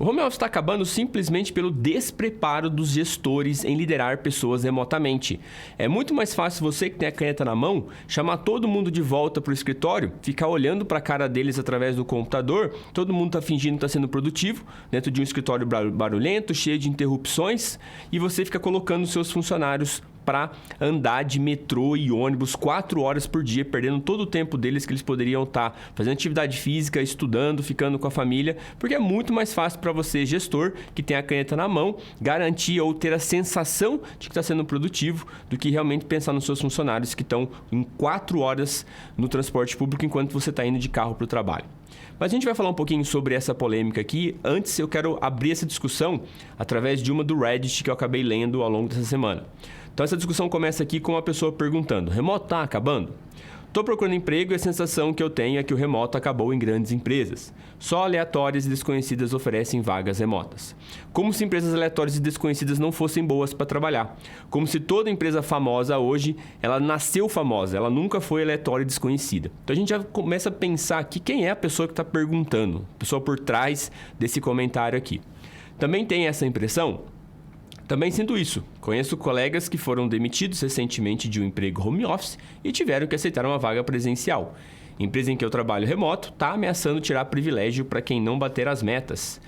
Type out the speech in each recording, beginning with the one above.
O home office está acabando simplesmente pelo despreparo dos gestores em liderar pessoas remotamente. É muito mais fácil você que tem a caneta na mão chamar todo mundo de volta para o escritório, ficar olhando para a cara deles através do computador, todo mundo está fingindo que está sendo produtivo, dentro de um escritório barulhento, cheio de interrupções, e você fica colocando seus funcionários para andar de metrô e ônibus 4 horas por dia, perdendo todo o tempo deles que eles poderiam estar fazendo atividade física, estudando, ficando com a família, porque é muito mais fácil para você, gestor, que tem a caneta na mão, garantir ou ter a sensação de que está sendo produtivo, do que realmente pensar nos seus funcionários que estão em 4 horas no transporte público enquanto você está indo de carro para o trabalho. Mas a gente vai falar um pouquinho sobre essa polêmica aqui. Antes, eu quero abrir essa discussão através de uma do Reddit que eu acabei lendo ao longo dessa semana. Então, essa discussão começa aqui com uma pessoa perguntando: remoto está acabando? Estou procurando emprego e a sensação que eu tenho é que o remoto acabou em grandes empresas. Só aleatórias e desconhecidas oferecem vagas remotas. Como se empresas aleatórias e desconhecidas não fossem boas para trabalhar. Como se toda empresa famosa hoje, ela nasceu famosa, ela nunca foi aleatória e desconhecida. Então a gente já começa a pensar aqui quem é a pessoa que está perguntando, a pessoa por trás desse comentário aqui. Também tem essa impressão? Também sinto isso. Conheço colegas que foram demitidos recentemente de um emprego home office e tiveram que aceitar uma vaga presencial. Empresa em que eu trabalho remoto está ameaçando tirar privilégio para quem não bater as metas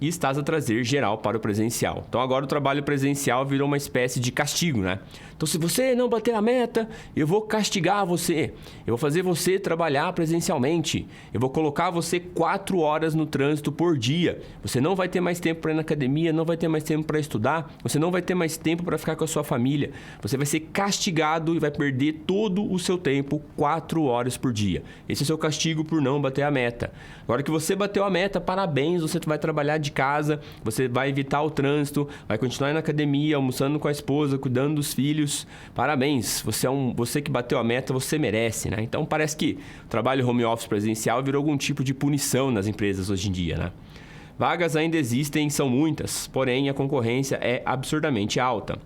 e estás a trazer geral para o presencial. Então agora o trabalho presencial virou uma espécie de castigo, né? Então se você não bater a meta, eu vou castigar você. Eu vou fazer você trabalhar presencialmente. Eu vou colocar você 4 horas no trânsito por dia. Você não vai ter mais tempo para ir na academia, não vai ter mais tempo para estudar, você não vai ter mais tempo para ficar com a sua família. Você vai ser castigado e vai perder todo o seu tempo 4 horas por dia. Esse é o seu castigo por não bater a meta. Agora que você bateu a meta, parabéns, você vai trabalhar de casa, você vai evitar o trânsito, vai continuar na academia, almoçando com a esposa, cuidando dos filhos. Parabéns, você que bateu a meta, você merece, né? Então parece que o trabalho home office presencial virou algum tipo de punição nas empresas hoje em dia, né? Vagas ainda existem, são muitas, porém a concorrência é absurdamente alta.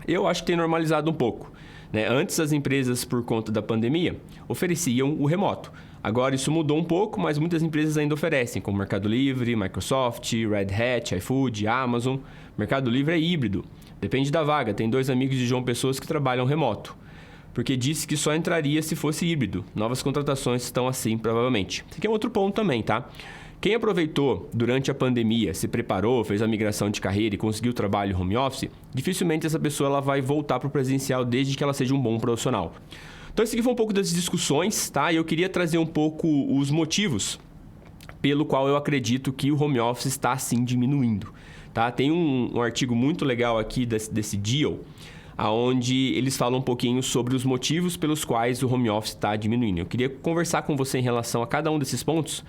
Eu acho que tem normalizado um pouco, né? Antes as empresas, por conta da pandemia, ofereciam o remoto. Agora isso mudou um pouco, mas muitas empresas ainda oferecem, como Mercado Livre, Microsoft, Red Hat, iFood, Amazon. Mercado Livre é híbrido, depende da vaga. Tem 2 amigos de João Pessoa que trabalham remoto, porque disse que só entraria se fosse híbrido. Novas contratações estão assim, provavelmente. Esse aqui é outro ponto também, tá? Quem aproveitou durante a pandemia, se preparou, fez a migração de carreira e conseguiu trabalho home office, dificilmente essa pessoa ela vai voltar para o presencial desde que ela seja um bom profissional. Então, esse aqui foi um pouco das discussões, tá? E eu queria trazer um pouco os motivos pelo qual eu acredito que o home office está, assim, diminuindo, tá? Tem um artigo muito legal aqui desse Deal, onde eles falam um pouquinho sobre os motivos pelos quais o home office está diminuindo. Eu queria conversar com você em relação a cada um desses pontos,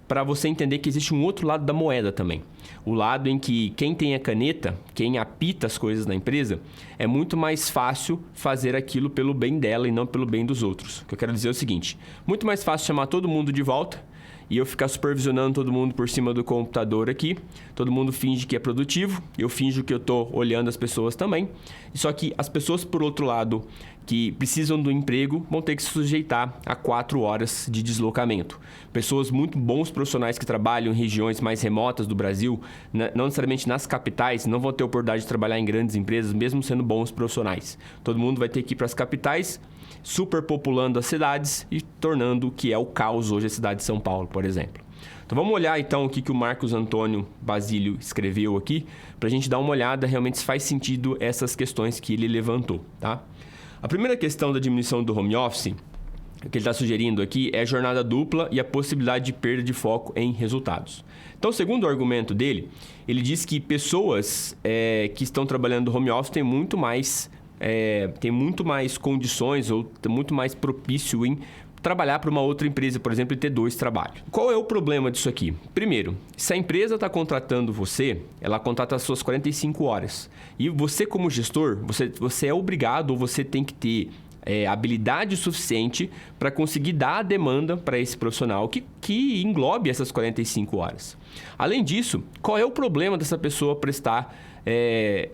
para você entender que existe um outro lado da moeda também. O lado em que quem tem a caneta, quem apita as coisas na empresa, é muito mais fácil fazer aquilo pelo bem dela e não pelo bem dos outros. O que eu quero dizer é o seguinte: muito mais fácil chamar todo mundo de volta e eu ficar supervisionando todo mundo por cima do computador aqui. Todo mundo finge que é produtivo, eu finjo que eu estou olhando as pessoas também. Só que as pessoas, por outro lado, que precisam do emprego, vão ter que se sujeitar a 4 horas de deslocamento. Pessoas muito bons profissionais que trabalham em regiões mais remotas do Brasil, não necessariamente nas capitais, não vão ter oportunidade de trabalhar em grandes empresas, mesmo sendo bons profissionais. Todo mundo vai ter que ir para as capitais, superpopulando as cidades e tornando o que é o caos hoje a cidade de São Paulo, por exemplo. Então vamos olhar então o que o Marcos Antônio Basílio escreveu aqui, para a gente dar uma olhada realmente se faz sentido essas questões que ele levantou, tá? A primeira questão da diminuição do home office, que ele está sugerindo aqui, é a jornada dupla e a possibilidade de perda de foco em resultados. Então, segundo o argumento dele, ele diz que pessoas que estão trabalhando no home office têm muito mais condições ou muito mais propício em trabalhar para uma outra empresa, por exemplo, e ter 2 trabalhos. Qual é o problema disso aqui? Primeiro, se a empresa está contratando você, ela contrata as suas 45 horas. E você, como gestor, você é obrigado ou você tem que ter habilidade suficiente para conseguir dar a demanda para esse profissional que englobe essas 45 horas. Além disso, qual é o problema dessa pessoa prestar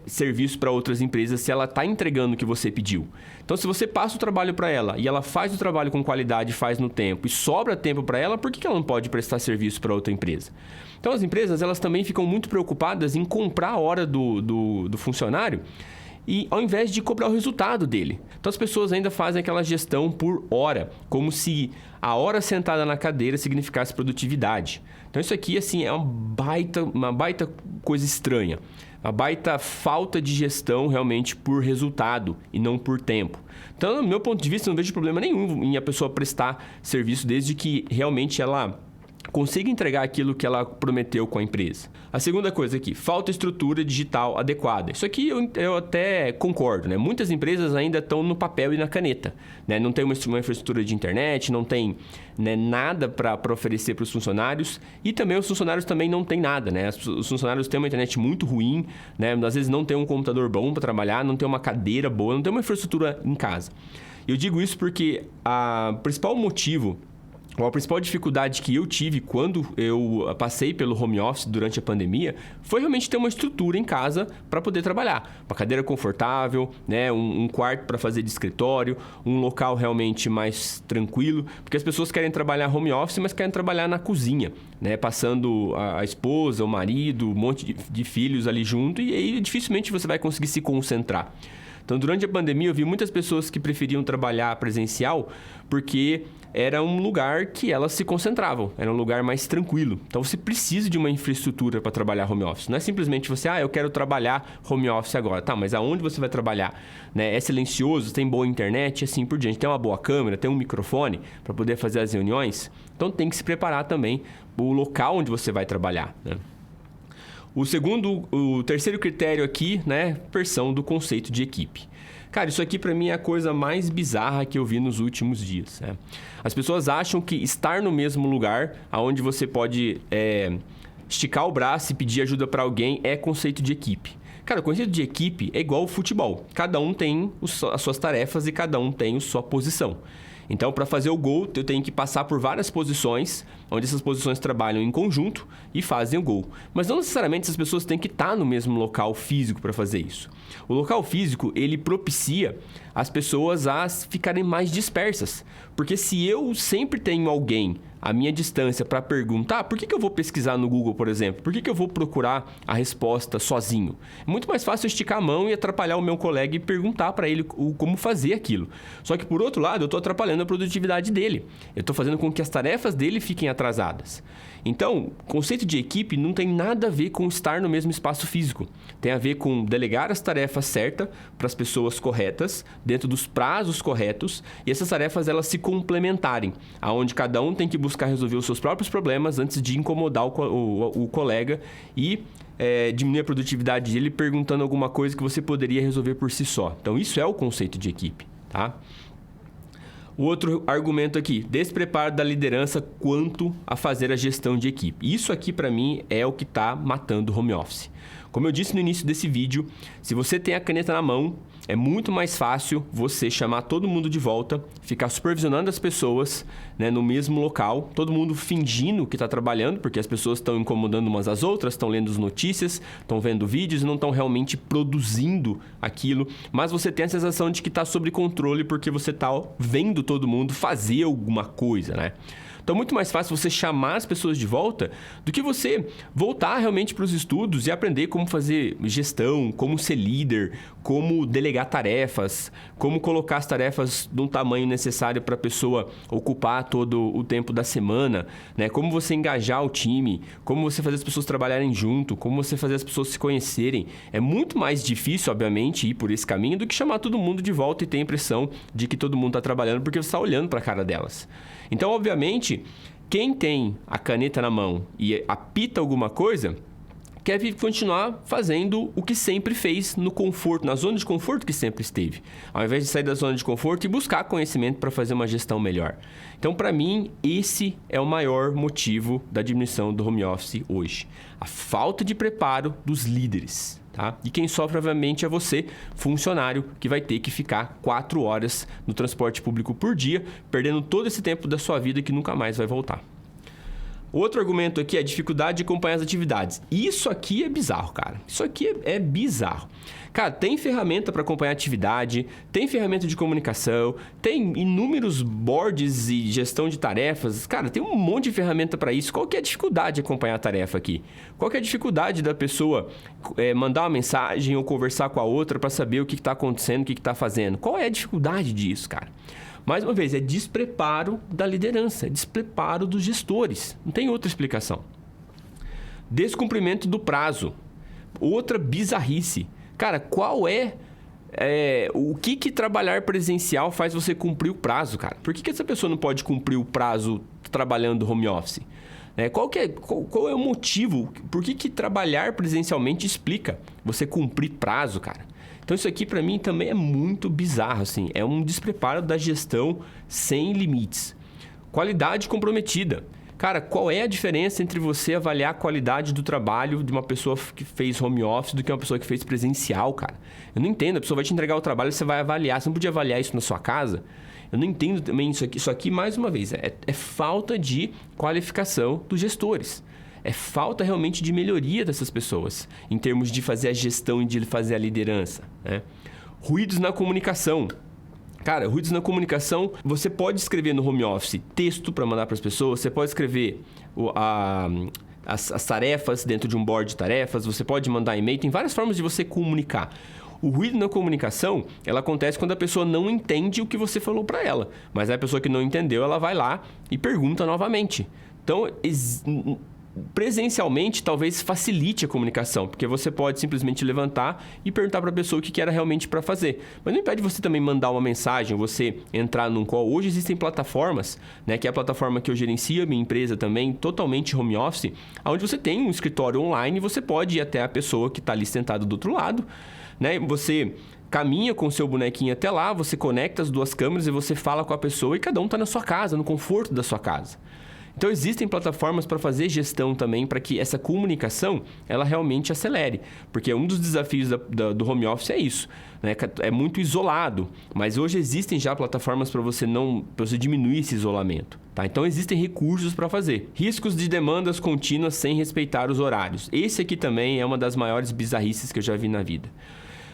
serviço para outras empresas se ela está entregando o que você pediu? Então, se você passa o trabalho para ela e ela faz o trabalho com qualidade, faz no tempo e sobra tempo para ela, por que ela não pode prestar serviço para outra empresa? Então, as empresas elas também ficam muito preocupadas em comprar a hora do funcionário e ao invés de cobrar o resultado dele. Então as pessoas ainda fazem aquela gestão por hora, como se a hora sentada na cadeira significasse produtividade. Então isso aqui assim é uma baita coisa estranha, uma baita falta de gestão realmente por resultado e não por tempo. Então, do meu ponto de vista, eu não vejo problema nenhum em a pessoa prestar serviço desde que realmente ela consiga entregar aquilo que ela prometeu com a empresa. A segunda coisa aqui, falta estrutura digital adequada. Isso aqui eu até concordo, né? Muitas empresas ainda estão no papel e na caneta, né? Não tem uma infraestrutura de internet, não tem, né, nada para oferecer para os funcionários e também os funcionários também não têm nada, né? Os funcionários têm uma internet muito ruim, né? Às vezes não tem um computador bom para trabalhar, não tem uma cadeira boa, não tem uma infraestrutura em casa. Eu digo isso porque o principal motivo, a principal dificuldade que eu tive quando eu passei pelo home office durante a pandemia foi realmente ter uma estrutura em casa para poder trabalhar. Uma cadeira confortável, né? Um quarto para fazer de escritório, um local realmente mais tranquilo, porque as pessoas querem trabalhar home office, mas querem trabalhar na cozinha, né? Passando a esposa, o marido, um monte de filhos ali junto e aí dificilmente você vai conseguir se concentrar. Então, durante a pandemia, eu vi muitas pessoas que preferiam trabalhar presencial porque era um lugar que elas se concentravam, era um lugar mais tranquilo. Então, você precisa de uma infraestrutura para trabalhar home office. Não é simplesmente você, eu quero trabalhar home office agora. Tá, mas aonde você vai trabalhar? Né? É silencioso, tem boa internet e assim por diante. Tem uma boa câmera, tem um microfone para poder fazer as reuniões. Então, tem que se preparar também o local onde você vai trabalhar, né? O terceiro critério aqui, né, versão do conceito de equipe. Cara, isso aqui para mim é a coisa mais bizarra que eu vi nos últimos dias, né? As pessoas acham que estar no mesmo lugar, onde você pode esticar o braço e pedir ajuda para alguém, é conceito de equipe. Cara, o conceito de equipe é igual ao futebol. Cada um tem as suas tarefas e cada um tem a sua posição. Então, para fazer o gol, eu tenho que passar por várias posições, onde essas posições trabalham em conjunto e fazem o gol. Mas não necessariamente essas pessoas têm que estar no mesmo local físico para fazer isso. O local físico, ele propicia as pessoas a ficarem mais dispersas. Porque se eu sempre tenho alguém à minha distância para perguntar, por que eu vou pesquisar no Google, por exemplo? Por que eu vou procurar a resposta sozinho? É muito mais fácil eu esticar a mão e atrapalhar o meu colega e perguntar para ele como fazer aquilo. Só que, por outro lado, eu estou atrapalhando a produtividade dele. Eu estou fazendo com que as tarefas dele fiquem atrasadas. Então, o conceito de equipe não tem nada a ver com estar no mesmo espaço físico. Tem a ver com delegar as tarefas certas para as pessoas corretas, dentro dos prazos corretos, e essas tarefas elas se complementarem, aonde cada um tem que buscar resolver os seus próprios problemas antes de incomodar o colega e diminuir a produtividade dele perguntando alguma coisa que você poderia resolver por si só. Então, isso é o conceito de equipe, tá? O outro argumento aqui, despreparo da liderança quanto a fazer a gestão de equipe. Isso aqui, para mim, é o que está matando o home office. Como eu disse no início desse vídeo, se você tem a caneta na mão, é muito mais fácil você chamar todo mundo de volta, ficar supervisionando as pessoas, né, no mesmo local, todo mundo fingindo que está trabalhando, porque as pessoas estão incomodando umas às outras, estão lendo as notícias, estão vendo vídeos e não estão realmente produzindo aquilo, mas você tem a sensação de que está sob controle porque você está vendo todo mundo fazer alguma coisa, né? Então, é muito mais fácil você chamar as pessoas de volta do que você voltar realmente para os estudos e aprender como fazer gestão, como ser líder, como delegar tarefas, como colocar as tarefas de um tamanho necessário para a pessoa ocupar todo o tempo da semana, né? Como você engajar o time, como você fazer as pessoas trabalharem junto, como você fazer as pessoas se conhecerem. É muito mais difícil, obviamente, ir por esse caminho do que chamar todo mundo de volta e ter a impressão de que todo mundo está trabalhando porque você está olhando para a cara delas. Então, obviamente, quem tem a caneta na mão e apita alguma coisa quer continuar fazendo o que sempre fez no conforto, na zona de conforto que sempre esteve, ao invés de sair da zona de conforto e buscar conhecimento para fazer uma gestão melhor. Então, para mim, esse é o maior motivo da diminuição do home office hoje. A falta de preparo dos líderes. Tá? E quem sofre, obviamente, é você, funcionário, que vai ter que ficar 4 horas no transporte público por dia, perdendo todo esse tempo da sua vida que nunca mais vai voltar. Outro argumento aqui é a dificuldade de acompanhar as atividades. Isso aqui é bizarro, cara. Isso aqui é bizarro. Cara, tem ferramenta para acompanhar a atividade, tem ferramenta de comunicação, tem inúmeros boards e gestão de tarefas. Cara, tem um monte de ferramenta para isso. Qual que é a dificuldade de acompanhar a tarefa aqui? Qual que é a dificuldade da pessoa mandar uma mensagem ou conversar com a outra para saber o que está acontecendo, o que está fazendo? Qual é a dificuldade disso, cara? Mais uma vez, é despreparo da liderança, é despreparo dos gestores. Não tem outra explicação. Descumprimento do prazo. Outra bizarrice. Cara, qual o que trabalhar presencial faz você cumprir o prazo, cara? Por que essa pessoa não pode cumprir o prazo trabalhando home office? Qual é o motivo? Por que trabalhar presencialmente explica você cumprir prazo, cara? Então, isso aqui, para mim, também é muito bizarro, assim. É um despreparo da gestão sem limites. Qualidade comprometida. Cara, qual é a diferença entre você avaliar a qualidade do trabalho de uma pessoa que fez home office do que uma pessoa que fez presencial, cara? Eu não entendo. A pessoa vai te entregar o trabalho e você vai avaliar. Você não podia avaliar isso na sua casa? Eu não entendo também isso aqui. Isso aqui, mais uma vez, é falta de qualificação dos gestores. É falta realmente de melhoria dessas pessoas, em termos de fazer a gestão e de fazer a liderança, né? Ruídos na comunicação. Cara, ruídos na comunicação, você pode escrever no home office texto para mandar para as pessoas, você pode escrever as tarefas dentro de um board de tarefas, você pode mandar e-mail, tem várias formas de você comunicar. O ruído na comunicação, ela acontece quando a pessoa não entende o que você falou para ela. Mas a pessoa que não entendeu, ela vai lá e pergunta novamente. Então, presencialmente, talvez facilite a comunicação, porque você pode simplesmente levantar e perguntar para a pessoa o que era realmente para fazer. Mas não impede você também mandar uma mensagem, você entrar num call. Hoje existem plataformas, né, que é a plataforma que eu gerencio, a minha empresa também, totalmente home office, onde você tem um escritório online e você pode ir até a pessoa que está ali sentada do outro lado, né? Você caminha com o seu bonequinho até lá, você conecta as duas câmeras e você fala com a pessoa e cada um está na sua casa, no conforto da sua casa. Então, existem plataformas para fazer gestão também, para que essa comunicação, ela realmente acelere. Porque um dos desafios do home office é isso, né? É muito isolado, mas hoje existem já plataformas para você diminuir esse isolamento, tá? Então, existem recursos para fazer. Riscos de demandas contínuas sem respeitar os horários. Esse aqui também é uma das maiores bizarrices que eu já vi na vida.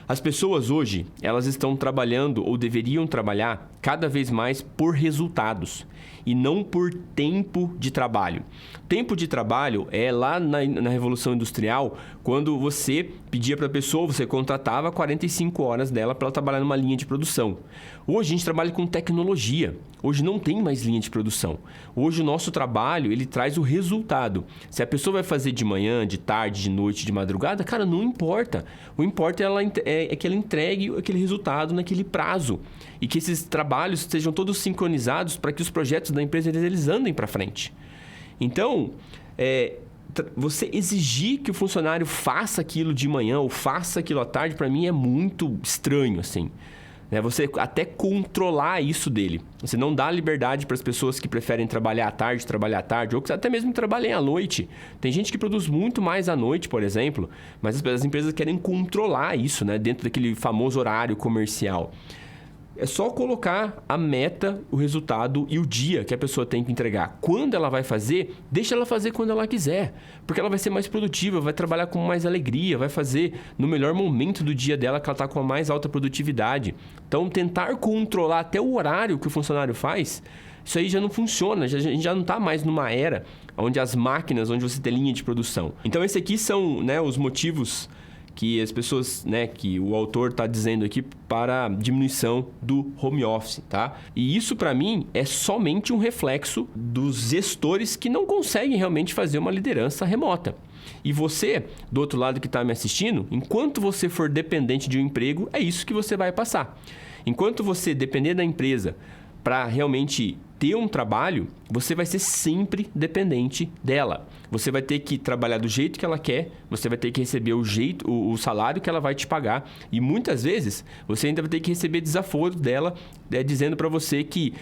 As pessoas hoje, elas estão trabalhando ou deveriam trabalhar cada vez mais por resultados e não por tempo de trabalho. Tempo de trabalho é lá na Revolução Industrial, quando você pedia para a pessoa, você contratava 45 horas dela para ela trabalhar numa linha de produção. Hoje a gente trabalha com tecnologia. Hoje não tem mais linha de produção. Hoje o nosso trabalho, ele traz o resultado. Se a pessoa vai fazer de manhã, de tarde, de noite, de madrugada, cara, não importa. O importa é que ela entregue aquele resultado naquele prazo. E que esses trabalhos sejam todos sincronizados para que os projetos da empresa eles andem para frente. Então, você exigir que o funcionário faça aquilo de manhã ou faça aquilo à tarde, para mim é muito estranho, assim. Você até controlar isso dele. Você não dá liberdade para as pessoas que preferem trabalhar à tarde, ou que até mesmo trabalhem à noite. Tem gente que produz muito mais à noite, por exemplo, mas as empresas querem controlar isso, né, dentro daquele famoso horário comercial. É só colocar a meta, o resultado e o dia que a pessoa tem que entregar. Quando ela vai fazer, deixa ela fazer quando ela quiser. Porque ela vai ser mais produtiva, vai trabalhar com mais alegria, vai fazer no melhor momento do dia dela que ela está com a mais alta produtividade. Então, tentar controlar até o horário que o funcionário faz, isso aí já não funciona. A gente já não está mais numa era onde as máquinas, onde você tem linha de produção. Então, esses aqui são, né, os motivos que as pessoas, né, que o autor está dizendo aqui para a diminuição do home office, tá? E isso, para mim, é somente um reflexo dos gestores que não conseguem realmente fazer uma liderança remota. E você, do outro lado que está me assistindo, enquanto você for dependente de um emprego, é isso que você vai passar. Enquanto você depender da empresa para realmente ter um trabalho, você vai ser sempre dependente dela. Você vai ter que trabalhar do jeito que ela quer, você vai ter que receber o salário que ela vai te pagar. E muitas vezes, você ainda vai ter que receber desaforo dela, dizendo para você que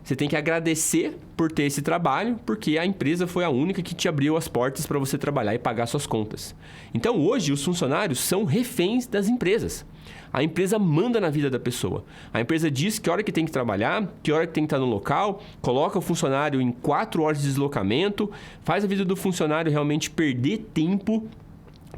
você tem que agradecer por ter esse trabalho, porque a empresa foi a única que te abriu as portas para você trabalhar e pagar suas contas. Então, hoje, os funcionários são reféns das empresas. A empresa manda na vida da pessoa. A empresa diz que hora que tem que trabalhar, que hora que tem que estar no local, coloca o funcionário em 4 horas de deslocamento, faz a vida do funcionário realmente perder tempo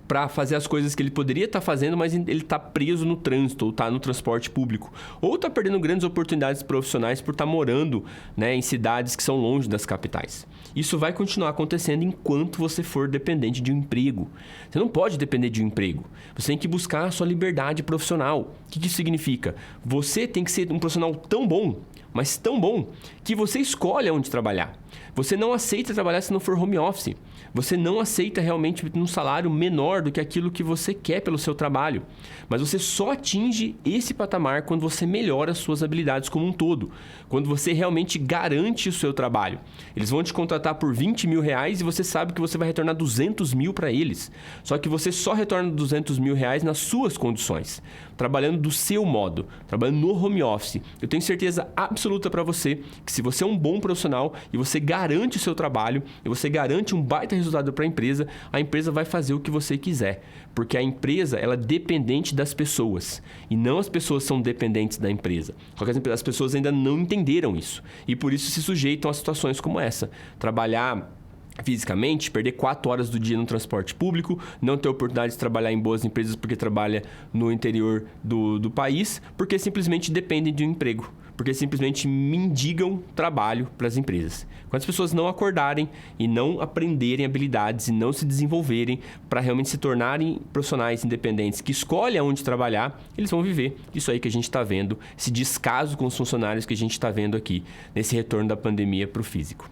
para fazer as coisas que ele poderia estar fazendo, mas ele está preso no trânsito, ou está no transporte público. Ou está perdendo grandes oportunidades profissionais por estar morando, né, em cidades que são longe das capitais. Isso vai continuar acontecendo enquanto você for dependente de um emprego. Você não pode depender de um emprego. Você tem que buscar a sua liberdade profissional. O que isso significa? Você tem que ser um profissional tão bom, mas tão bom, que você escolhe onde trabalhar. Você não aceita trabalhar se não for home office. Você não aceita realmente um salário menor do que aquilo que você quer pelo seu trabalho. Mas você só atinge esse patamar quando você melhora as suas habilidades como um todo. Quando você realmente garante o seu trabalho. Eles vão te contratar por 20 mil reais e você sabe que você vai retornar 200 mil para eles. Só que você só retorna 200 mil reais nas suas condições. Trabalhando do seu modo. Trabalhando no home office. Eu tenho certeza absoluta para você que se você é um bom profissional e você garante o seu trabalho e você garante um baita resultado para a empresa vai fazer o que você quiser. Porque a empresa ela é dependente das pessoas. E não as pessoas são dependentes da empresa. Só que as pessoas ainda não entenderam isso. E por isso se sujeitam a situações como essa. Trabalhar fisicamente, perder 4 horas do dia no transporte público, não ter oportunidade de trabalhar em boas empresas porque trabalha no interior do país, porque simplesmente dependem de um emprego, porque simplesmente mendigam trabalho para as empresas. Quando as pessoas não acordarem e não aprenderem habilidades e não se desenvolverem para realmente se tornarem profissionais independentes que escolhem onde trabalhar, eles vão viver isso aí que a gente está vendo, esse descaso com os funcionários que a gente está vendo aqui, nesse retorno da pandemia para o físico.